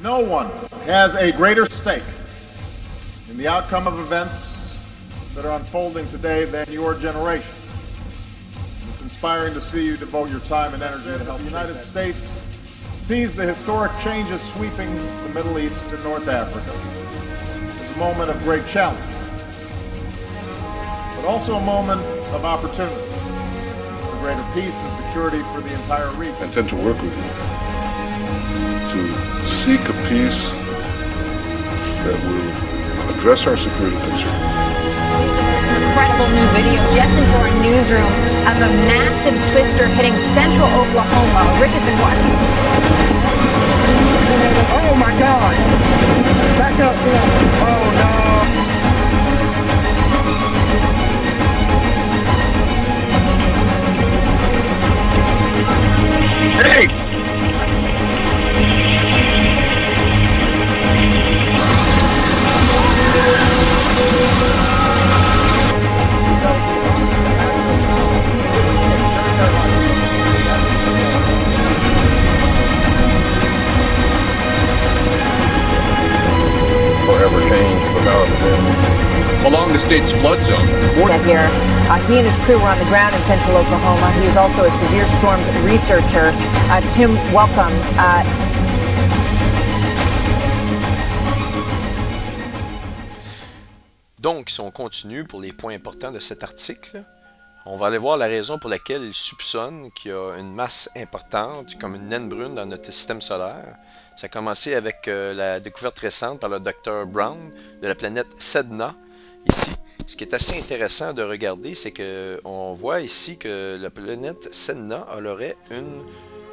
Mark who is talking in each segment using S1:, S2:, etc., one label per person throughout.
S1: No one has a greater stake in the outcome of events that are unfolding today than your generation. It's inspiring to see you devote your time and energy to help the United States seize the historic changes sweeping the Middle East and North Africa. It's a moment of great challenge, but also a moment of opportunity for greater peace and security for the entire region.
S2: I intend to work with you to seek a peace that will address our security concerns.
S3: Incredible new video just into our newsroom of a massive twister hitting central Oklahoma. Rick has been watching.
S4: Oh my God! Back up! Oh no! Hey!
S2: Forever changed without
S5: along the state's flood zone.
S6: Here, he and his crew were on the ground in central Oklahoma. He is also a severe storms researcher. Tim, welcome.
S7: Donc, si on continue pour les points importants de cet article, on va aller voir la raison pour laquelle il soupçonne qu'il y a une masse importante, comme une naine brune dans notre système solaire. Ça a commencé avec la découverte récente par le Dr. Brown de la planète Sedna, ici. Ce qui est assez intéressant de regarder, c'est qu'on voit ici que la planète Sedna aurait une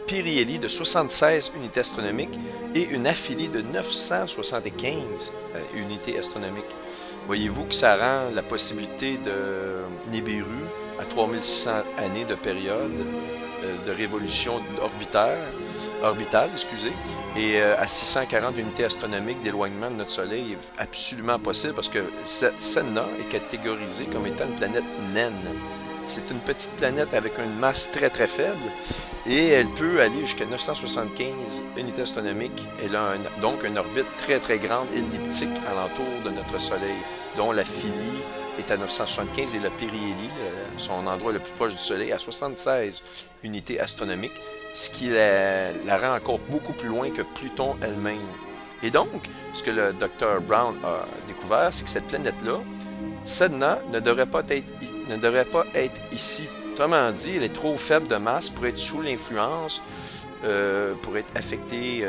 S7: périhélie de 76 unités astronomiques et une aphélie de 975 unités astronomiques. Voyez-vous que ça rend la possibilité de Nibiru à 3600 années de période de révolution orbitale, et à 640 unités astronomiques d'éloignement de notre Soleil est absolument possible parce que Sedna est catégorisée comme étant une planète naine. C'est une petite planète avec une masse très très faible et elle peut aller jusqu'à 975 unités astronomiques. Elle a donc une orbite très très grande elliptique alentour de notre Soleil, dont la Philie est à 975 et le périhélie, son endroit le plus proche du Soleil, à 76 unités astronomiques, ce qui la rend encore beaucoup plus loin que Pluton elle-même. Et donc, ce que le Dr. Brown a découvert, c'est que cette planète-là, Sedna, ne devrait pas être ici. Autrement dit, elle est trop faible de masse pour être sous l'influence, pour être affectée,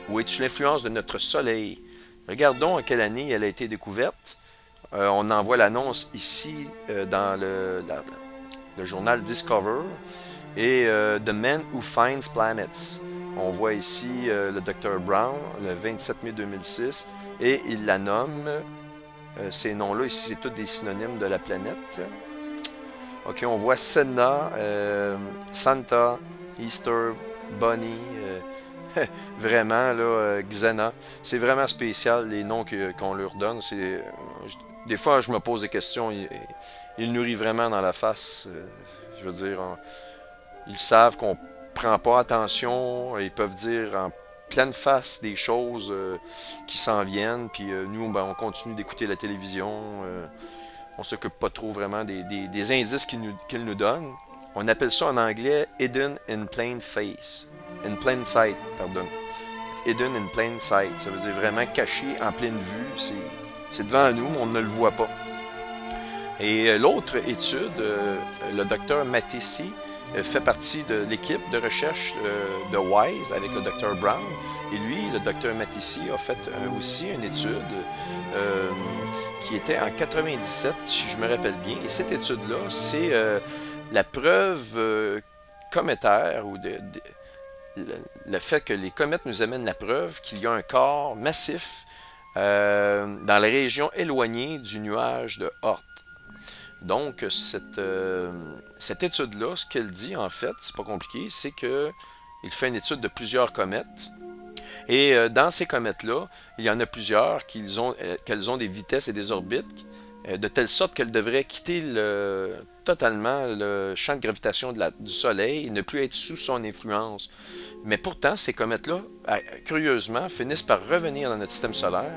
S7: ou être sous l'influence de notre Soleil. Regardons à quelle année elle a été découverte. On en voit l'annonce ici dans le journal Discover et The Man Who Finds Planets. On voit ici le Dr. Brown, le 27 mai 2006, et il la nomme. Ces noms-là, ici, c'est tous des synonymes de la planète. Ok, on voit Sedna, Santa, Easter, Bunny, vraiment, là, Xena. C'est vraiment spécial, les noms qu'on leur donne. Des fois, je me pose des questions. Ils nous rient vraiment dans la face. Je veux dire, ils savent qu'on ne prend pas attention. Ils peuvent dire en pleine face des choses qui s'en viennent. Puis nous, ben, on continue d'écouter la télévision. On ne s'occupe pas trop vraiment des indices qu'ils nous donnent. On appelle ça en anglais « hidden in plain face ». In plain sight, pardon. Hidden in plain sight. Ça veut dire vraiment caché en pleine vue. C'est devant nous, on ne le voit pas. Et l'autre étude, le docteur Mattesi fait partie de l'équipe de recherche de WISE avec le Dr. Brown. Et lui, le Dr. Mattesi, a fait aussi une étude qui était en 97, si je me rappelle bien. Et cette étude-là, c'est la preuve cométaire ou le fait que les comètes nous amènent la preuve qu'il y a un corps massif dans la région éloignée du nuage de Oort. Donc, cette étude-là, ce qu'elle dit, en fait, c'est pas compliqué, c'est qu'il fait une étude de plusieurs comètes. Et dans ces comètes-là, il y en a plusieurs qu'elles ont des vitesses et des orbites de telle sorte qu'elle devrait quitter totalement le champ de gravitation du Soleil et ne plus être sous son influence. Mais pourtant, ces comètes-là, curieusement, finissent par revenir dans notre système solaire,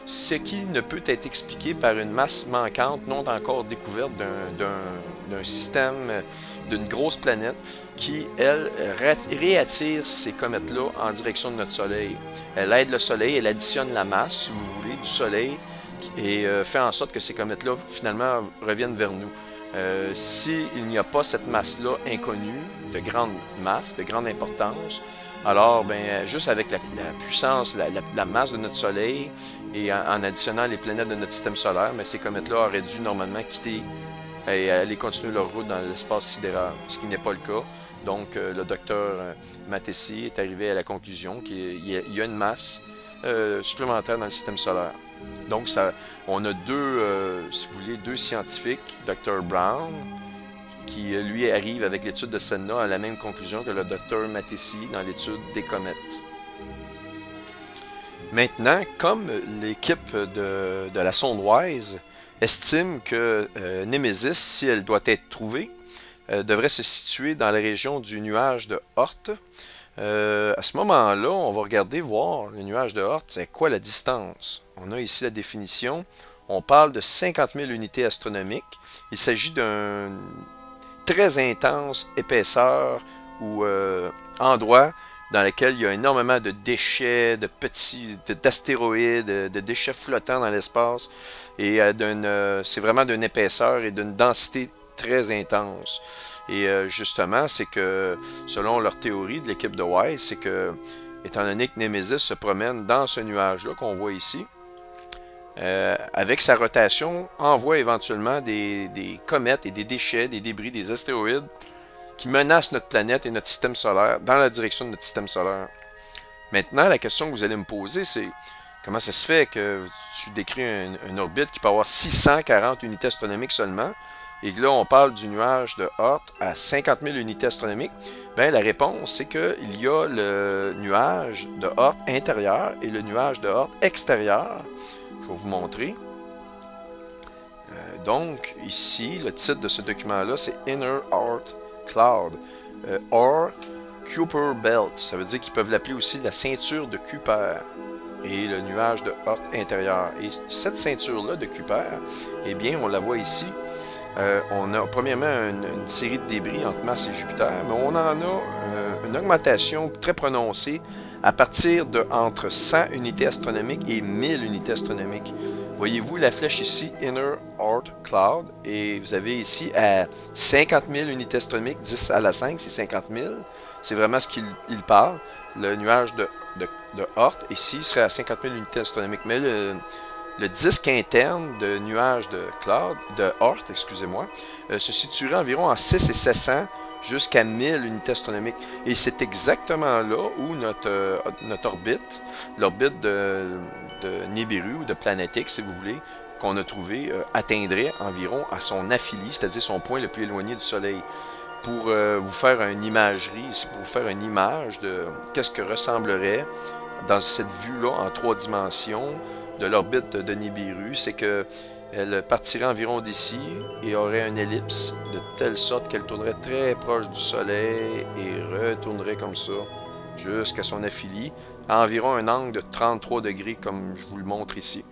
S7: ce qui ne peut être expliqué par une masse manquante non encore découverte d'un système, d'une grosse planète qui, elle, réattire ces comètes-là en direction de notre Soleil. Elle aide le Soleil, elle additionne la masse, si vous voulez, du Soleil et fait en sorte que ces comètes-là, finalement, reviennent vers nous. S'il n'y a pas cette masse-là inconnue, de grande masse, de grande importance, alors juste avec la puissance, la masse de notre Soleil et en additionnant les planètes de notre système solaire, ces comètes-là auraient dû normalement quitter et aller continuer leur route dans l'espace sidéral, ce qui n'est pas le cas. Donc le docteur Mattesi est arrivé à la conclusion qu'il y a une masse supplémentaire dans le système solaire. Donc, on a si vous voulez, deux scientifiques, Dr. Brown, qui lui arrive avec l'étude de Sedna à la même conclusion que le Dr. Mattesi dans l'étude des comètes. Maintenant, comme l'équipe de la sonde WISE estime que Némésis, si elle doit être trouvée, devrait se situer dans la région du nuage de Oort. À ce moment-là, on va regarder, voir le nuage de Oort, c'est quoi la distance. On a ici la définition. On parle de 50 000 unités astronomiques. Il s'agit d'un très intense épaisseur ou endroit dans lequel il y a énormément de déchets, d'astéroïdes, de déchets flottants dans l'espace. Et c'est vraiment d'une épaisseur et d'une densité très intense. Et justement, c'est que, selon leur théorie de l'équipe de WISE, c'est que, étant donné que Némésis se promène dans ce nuage-là qu'on voit ici, avec sa rotation, envoie éventuellement des comètes et des déchets, des débris, des astéroïdes qui menacent notre planète et notre système solaire, dans la direction de notre système solaire. Maintenant, la question que vous allez me poser, c'est comment ça se fait que tu décris une orbite qui peut avoir 640 unités astronomiques seulement, et que là, on parle du nuage de Oort à 50 000 unités astronomiques? La réponse, c'est qu'il y a le nuage de Oort intérieur et le nuage de Oort extérieur. Je vais vous montrer. Donc, ici, le titre de ce document-là, c'est Inner Oort Cloud, or Kuiper Belt. Ça veut dire qu'ils peuvent l'appeler aussi la ceinture de Kuiper. Et le nuage de Oort intérieur. Et cette ceinture-là de Kuiper, eh bien, on la voit ici. On a premièrement une série de débris entre Mars et Jupiter, mais on en a une augmentation très prononcée à partir de entre 100 unités astronomiques et 1000 unités astronomiques. Voyez-vous la flèche ici, Inner Oort Cloud, et vous avez ici à 50 000 unités astronomiques, 10 à la 5, c'est 50 000. C'est vraiment ce qu'il parle. Le nuage de Oort, ici, serait à 50 000 unités astronomiques, mais le disque interne de nuage de Oort, excusez-moi, se situerait environ en 6 et 700 jusqu'à 1000 unités astronomiques. Et c'est exactement là où notre orbite, l'orbite de Nibiru ou de Planète X, si vous voulez, qu'on a trouvé, atteindrait environ à son aphélie, c'est-à-dire son point le plus éloigné du Soleil. Pour vous faire une imagerie, pour vous faire une image de qu'est-ce que ressemblerait dans cette vue-là en 3 dimensions de l'orbite de Nibiru, c'est qu'elle partirait environ d'ici et aurait une ellipse de telle sorte qu'elle tournerait très proche du Soleil et retournerait comme ça jusqu'à son aphélie, à environ un angle de 33 degrés comme je vous le montre ici.